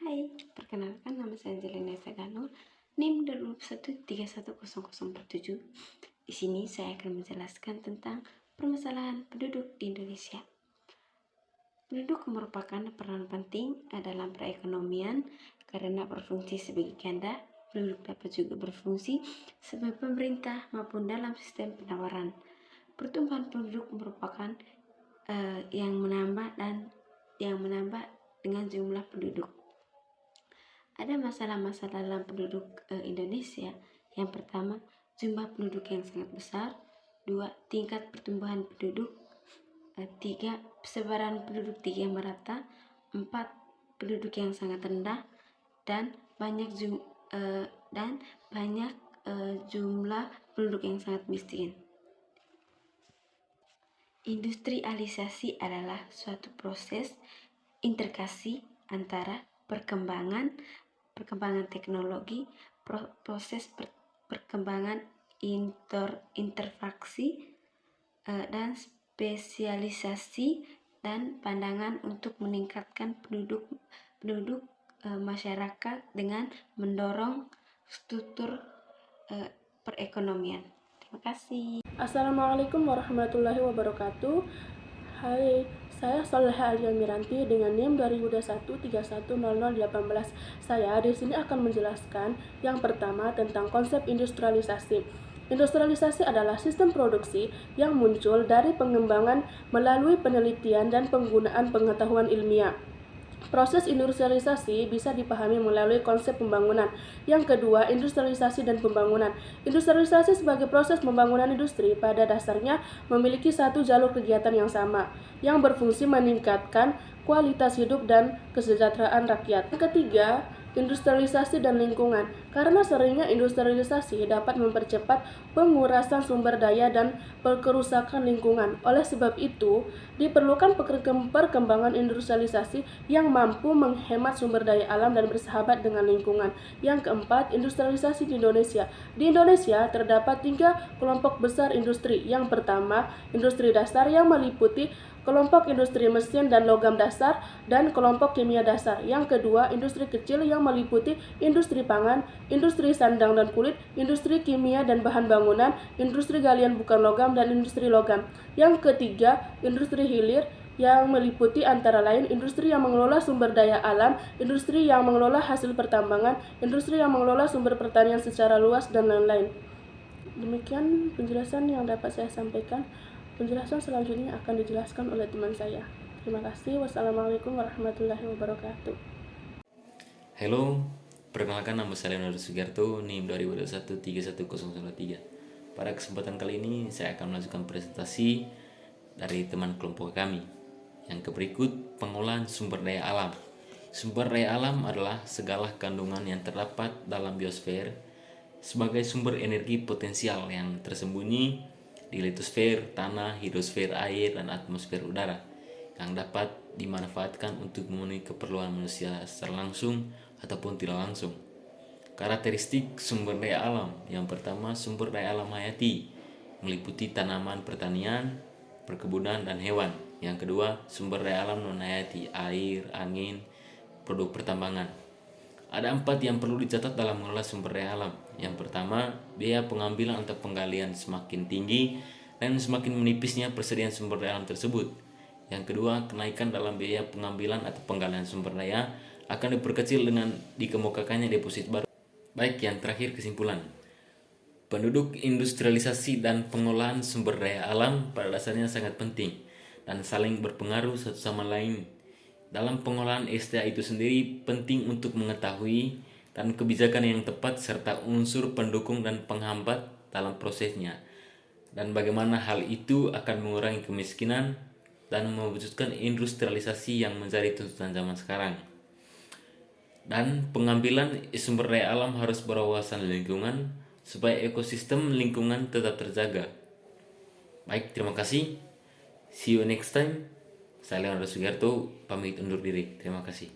Hai, perkenalkan nama saya Angelina Sagano, NIM 21310047. Di sini saya akan menjelaskan tentang permasalahan penduduk di Indonesia. Penduduk merupakan peran penting dalam perekonomian karena berfungsi sebagai ganda. Penduduk dapat juga berfungsi sebagai pemerintah maupun dalam sistem penawaran. Pertumbuhan penduduk merupakan yang menambah dengan jumlah penduduk. Ada masalah-masalah dalam penduduk Indonesia. Yang pertama, jumlah penduduk yang sangat besar. 2. Tingkat pertumbuhan penduduk. 3. Persebaran penduduk yang merata. 4. Penduduk yang sangat rendah dan banyak jumlah penduduk yang sangat miskin. Industrialisasi adalah suatu proses integrasi antara perkembangan teknologi, proses perkembangan interaksi dan spesialisasi dan pandangan untuk meningkatkan penduduk masyarakat dengan mendorong struktur perekonomian. Terima kasih. Assalamualaikum warahmatullahi wabarakatuh. Hai, saya Soleha Alia Miranti dengan NIM 2021310018. Saya di sini akan menjelaskan yang pertama tentang konsep industrialisasi. Industrialisasi adalah sistem produksi yang muncul dari pengembangan melalui penelitian dan penggunaan pengetahuan ilmiah. Proses industrialisasi bisa dipahami melalui konsep pembangunan. Yang kedua, industrialisasi dan pembangunan. Industrialisasi sebagai proses pembangunan industri pada dasarnya memiliki satu jalur kegiatan yang sama, yang berfungsi meningkatkan kualitas hidup dan kesejahteraan rakyat. Yang ketiga, industrialisasi dan lingkungan. Karena seringnya industrialisasi dapat mempercepat pengurasan sumber daya dan kerusakan lingkungan. Oleh sebab itu, diperlukan perkembangan industrialisasi yang mampu menghemat sumber daya alam dan bersahabat dengan lingkungan. Yang keempat, industrialisasi di Indonesia. Di Indonesia terdapat 3 kelompok besar industri. Yang pertama, industri dasar yang meliputi kelompok industri mesin dan logam dasar, dan kelompok kimia dasar. Yang kedua, industri kecil yang meliputi industri pangan, industri sandang dan kulit, industri kimia dan bahan bangunan, industri galian bukan logam, dan industri logam. Yang ketiga, industri hilir yang meliputi antara lain industri yang mengelola sumber daya alam, industri yang mengelola hasil pertambangan, industri yang mengelola sumber pertanian secara luas, dan lain-lain. Demikian penjelasan yang dapat saya sampaikan. Penjelasan selanjutnya akan dijelaskan oleh teman saya. Terima kasih. Wassalamualaikum warahmatullahi wabarakatuh. Halo, perkenalkan nama saya Leonardo Sugiarto, NIM 2021310093. Pada kesempatan kali ini saya akan melanjutkan presentasi dari teman kelompok kami. Yang berikut, pengolahan sumber daya alam. Sumber daya alam adalah segala kandungan yang terdapat dalam biosfer sebagai sumber energi potensial yang tersembunyi di litosfer, tanah, hidrosfer, air, dan atmosfer udara yang dapat dimanfaatkan untuk memenuhi keperluan manusia secara langsung ataupun tidak langsung. Karakteristik sumber daya alam. Yang pertama, sumber daya alam hayati meliputi tanaman pertanian, perkebunan, dan hewan. Yang kedua, sumber daya alam non hayati, air, angin, produk pertambangan. Ada 4 yang perlu dicatat dalam mengelola sumber daya alam. Yang pertama, biaya pengambilan atau penggalian semakin tinggi dan semakin menipisnya persediaan sumber daya alam tersebut. Yang kedua, kenaikan dalam biaya pengambilan atau penggalian sumber daya akan diperkecil dengan dikemukakannya deposit baru. Baik, yang terakhir kesimpulan. Penduduk industrialisasi dan pengolahan sumber daya alam pada dasarnya sangat penting dan saling berpengaruh satu sama lain. Dalam pengolahan SDA itu sendiri penting untuk mengetahui dan kebijakan yang tepat serta unsur pendukung dan penghambat dalam prosesnya, dan bagaimana hal itu akan mengurangi kemiskinan dan mewujudkan industrialisasi yang menjadi tuntutan zaman sekarang. Dan pengambilan sumber daya alam harus berwawasan lingkungan supaya ekosistem lingkungan tetap terjaga. Baik, terima kasih. See you next time. Saya Leonardo Sugiarto, pamit undur diri. Terima kasih.